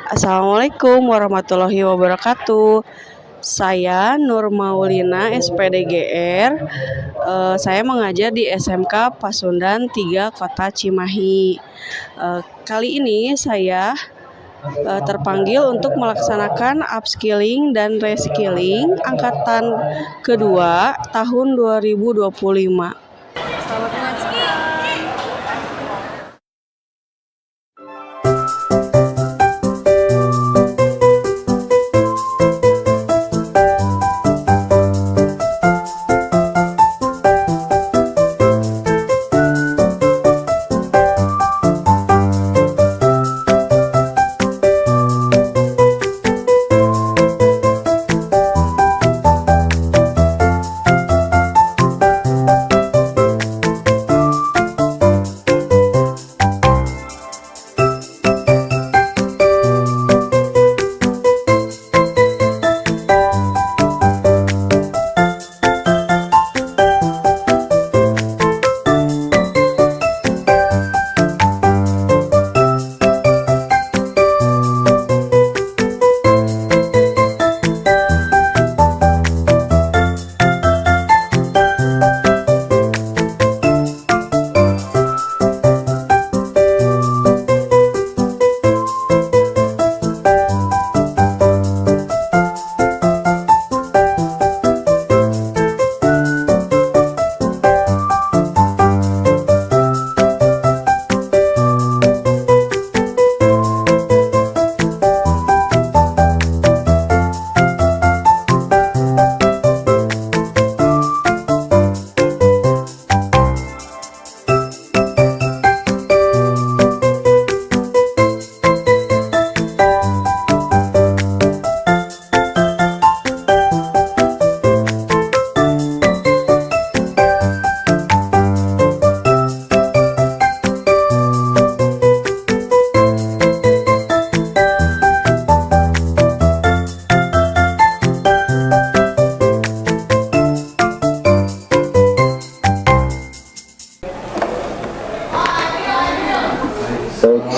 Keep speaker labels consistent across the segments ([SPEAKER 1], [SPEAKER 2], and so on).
[SPEAKER 1] Assalamualaikum warahmatullahi wabarakatuh. Saya Nur Maulina, SPDGR. Saya mengajar di SMK Pasundan 3 Kota Cimahi. Kali ini saya terpanggil untuk melaksanakan upskilling dan reskilling angkatan kedua tahun 2025. Selamat menyaksikan.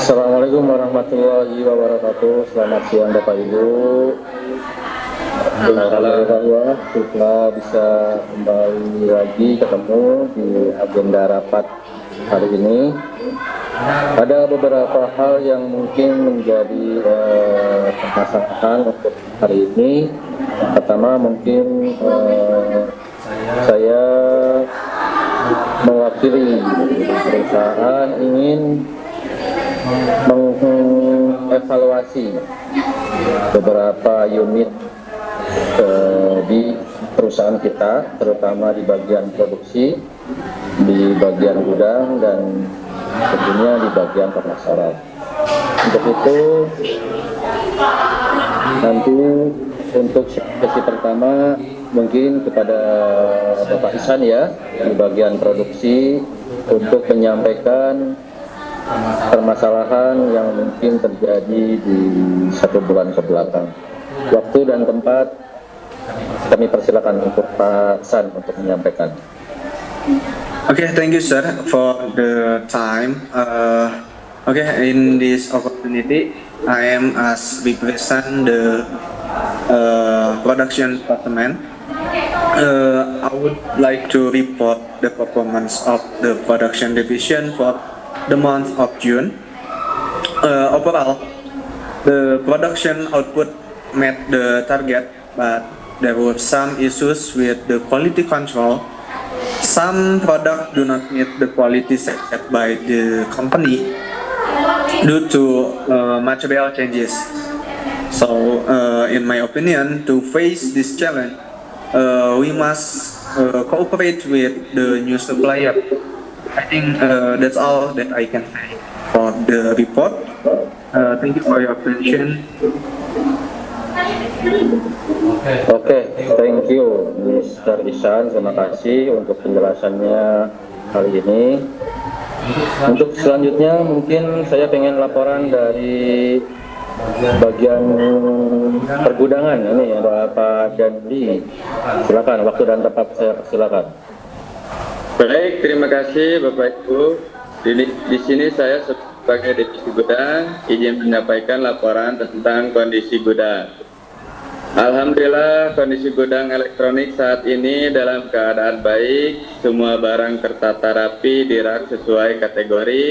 [SPEAKER 2] Assalamualaikum warahmatullahi wabarakatuh. Selamat siang Bapak Ibu. Alhamdulillah kita bisa kembali lagi ketemu di agenda rapat hari ini. Ada beberapa hal yang mungkin menjadi permasalahan untuk hari ini. Pertama mungkin saya mewakili perusahaan ingin mengevaluasi beberapa unit di perusahaan kita, terutama di bagian produksi, di bagian gudang, dan tentunya di bagian pemasaran. Untuk itu, nanti untuk sesi pertama mungkin kepada Bapak Ihsan ya, di bagian produksi, untuk menyampaikan permasalahan yang mungkin terjadi di 1 bulan kebelakang. Waktu dan tempat kami persilakan untuk Pak San untuk menyampaikan.
[SPEAKER 3] Okay, thank you, sir, for the time. In this opportunity, I am as represent the production department. I would like to report the performance of the production division for the month of June. Overall, the production output met the target, but there were some issues with the quality control. Some products do not meet the quality set by the company due to material changes. So, in my opinion, to face this challenge, we must cooperate with the new supplier. I think that's all that I can say for the report. Thank you for your attention.
[SPEAKER 2] Oke, thank you Mr. Ihsan, terima kasih untuk penjelasannya kali ini. Untuk selanjutnya mungkin saya pengen laporan dari bagian pergudangan ini ya Bapak Danli. Silakan, waktu dan tempat saya persilakan.
[SPEAKER 4] Baik, terima kasih Bapak Ibu. Di sini saya sebagai divisi gudang izin menyampaikan laporan tentang kondisi gudang. Alhamdulillah kondisi gudang elektronik saat ini dalam keadaan baik, semua barang tertata rapi di rak sesuai kategori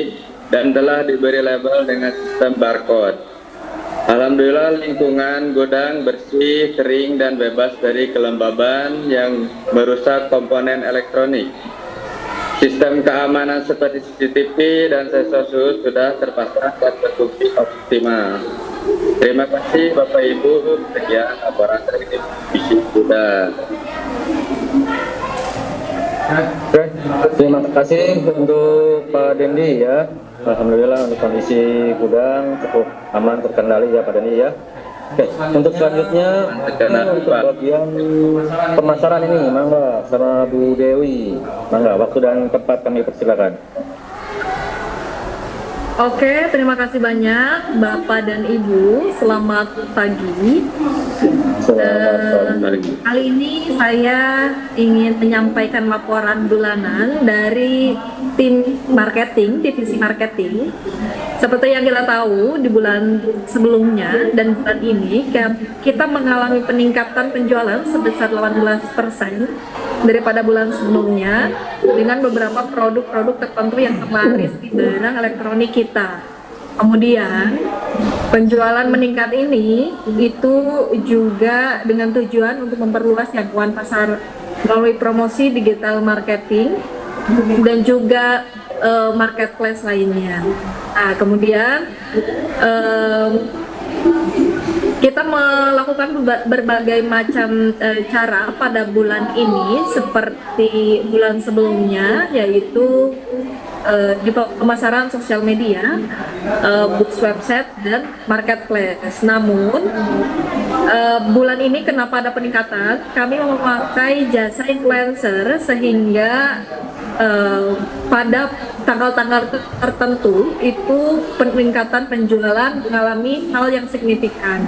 [SPEAKER 4] dan telah diberi label dengan sistem barcode. Alhamdulillah lingkungan gudang bersih, kering dan bebas dari kelembaban yang merusak komponen elektronik. Sistem keamanan seperti CCTV dan sensor suhu sudah terpasang dan berfungsi optimal. Terima kasih Bapak Ibu, sekian laporan dari divisi gudang.
[SPEAKER 2] Oke, terima kasih untuk Pak Dendi ya. Alhamdulillah untuk kondisi gudang cukup aman terkendali ya Pak Dendi ya. Oke, untuk selanjutnya untuk bagian pemasaran ini, mangga sama Bu Dewi, mangga waktu dan tempat kami persilakan.
[SPEAKER 5] Oke, terima kasih banyak Bapak dan Ibu. Selamat pagi. Kali ini saya ingin menyampaikan laporan bulanan dari tim marketing, divisi marketing. Seperti yang kita tahu di bulan sebelumnya dan bulan ini kita mengalami peningkatan penjualan sebesar 18% daripada bulan sebelumnya dengan beberapa produk-produk tertentu yang terlaris di barang elektronik kita. Kemudian penjualan meningkat ini itu juga dengan tujuan untuk memperluas jangkauan pasar melalui promosi digital marketing dan juga marketplace lainnya. Nah, kemudian kita melakukan berbagai macam cara pada bulan ini seperti bulan sebelumnya, yaitu di pemasaran sosial media, books website dan marketplace. Namun bulan ini kenapa ada peningkatan? Kami memakai jasa influencer sehingga pada tanggal-tanggal tertentu itu peningkatan penjualan mengalami hal yang signifikan.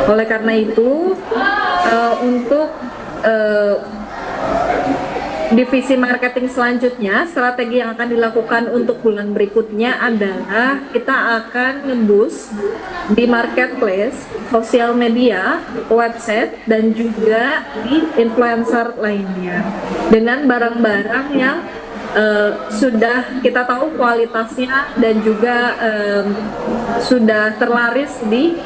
[SPEAKER 5] Oleh karena itu untuk divisi marketing selanjutnya, strategi yang akan dilakukan untuk bulan berikutnya adalah kita akan nge-boost di marketplace, sosial media, website, dan juga di influencer lainnya dengan barang-barang yang sudah kita tahu kualitasnya dan juga sudah terlaris di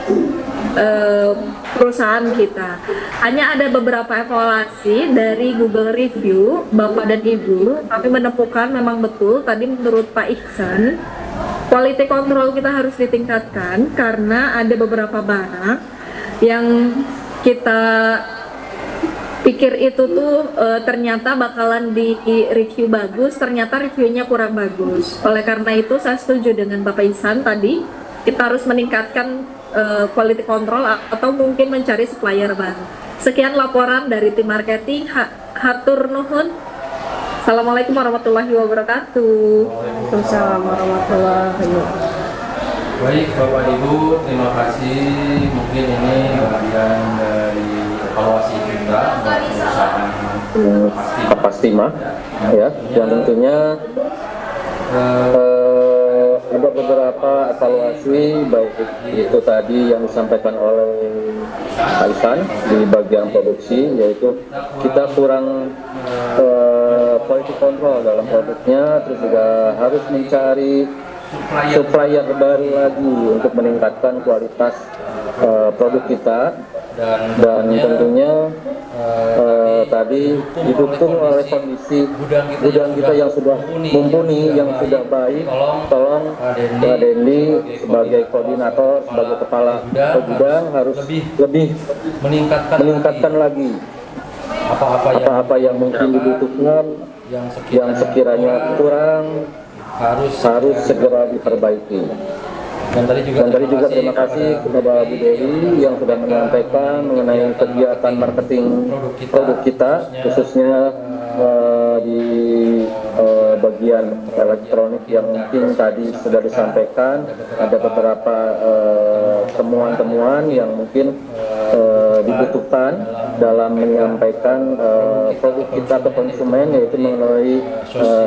[SPEAKER 5] perusahaan kita. Hanya ada beberapa evaluasi dari Google Review, Bapak dan Ibu, tapi menemukan memang betul tadi menurut Pak Iksan, quality control kita harus ditingkatkan karena ada beberapa barang yang kita pikir itu tuh ternyata bakalan di review bagus, ternyata reviewnya kurang bagus. Oleh karena itu saya setuju dengan Bapak Ihsan tadi, kita harus meningkatkan quality control atau mungkin mencari supplier baru. Sekian laporan dari tim marketing. Hatur nuhun. Assalamualaikum warahmatullahi wabarakatuh.
[SPEAKER 1] Waalaikumsalam warahmatullahi wabarakatuh.
[SPEAKER 6] Baik Bapak Ibu, terima kasih. Mungkin ini bagian dari evaluasi kita buat perusahaan
[SPEAKER 2] Kapastima ya, yang tentunya ada beberapa evaluasi baik itu tadi yang disampaikan oleh Pak Ihsan di bagian produksi, yaitu kita kurang quality control dalam produknya, terus juga harus mencari supplier baru lagi untuk meningkatkan kualitas produk kita, dan tentunya tadi didukung oleh kondisi gudang kita yang sudah mumpuni, yang sudah baik. Tolong Pak Dendi sebagai koordinator, sebagai kepala gudang harus lebih meningkatkan lagi apa-apa yang mungkin dibutuhkan, yang sekiranya kurang harus segera diperbaiki. Dan tadi juga terima kasih kepada Bu Dewi yang sudah menyampaikan mengenai kegiatan marketing produk kita, khususnya di bagian elektronik yang mungkin tadi sudah disampaikan. Ada beberapa temuan-temuan yang mungkin butuhkan dalam menyampaikan produk kita ke konsumen, yaitu melalui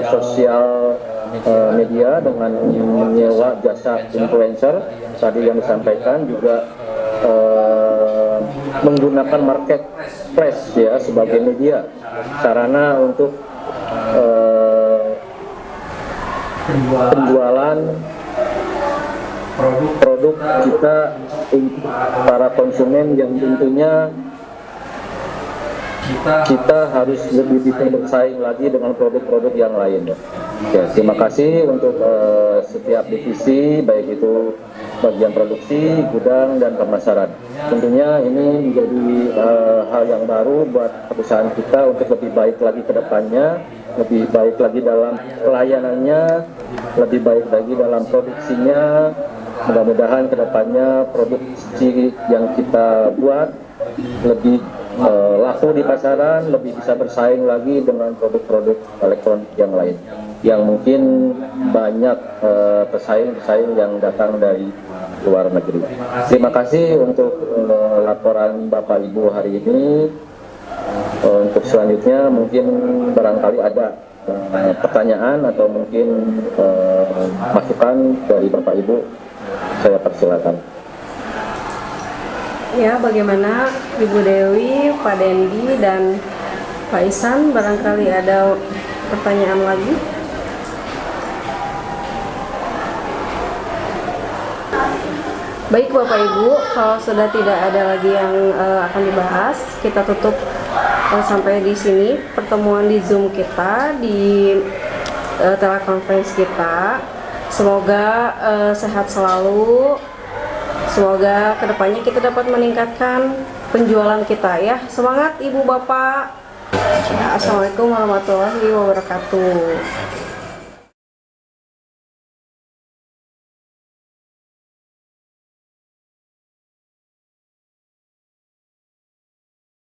[SPEAKER 2] sosial media dengan menyewa jasa influencer tadi yang disampaikan, juga menggunakan marketplace ya sebagai media sarana untuk penjualan produk kita untuk para konsumen yang tentunya kita harus lebih bisa bersaing lagi dengan produk-produk yang lain. Ya, terima kasih untuk setiap divisi, baik itu bagian produksi, gudang, dan pemasaran. Tentunya ini menjadi hal yang baru buat perusahaan kita untuk lebih baik lagi ke depannya, lebih baik lagi dalam pelayanannya, lebih baik lagi dalam produksinya. Mudah-mudahan ke depannya produksi yang kita buat lebih laku di pasaran, lebih bisa bersaing lagi dengan produk-produk elektronik yang lain, yang mungkin banyak pesaing-pesaing yang datang dari luar negeri. Terima kasih untuk laporan Bapak Ibu hari ini. Untuk selanjutnya mungkin barangkali ada pertanyaan atau mungkin masukan dari Bapak Ibu, saya persilakan.
[SPEAKER 1] Ya, bagaimana Ibu Dewi, Pak Dendi, dan Pak Isan? Barangkali ada pertanyaan lagi? Baik Bapak Ibu, kalau sudah tidak ada lagi yang akan dibahas, kita tutup sampai di sini pertemuan di Zoom kita, di telekonferensi kita. Semoga sehat selalu. Semoga kedepannya kita dapat meningkatkan penjualan kita ya. Semangat Ibu Bapak. Ya, Assalamualaikum warahmatullahi wabarakatuh.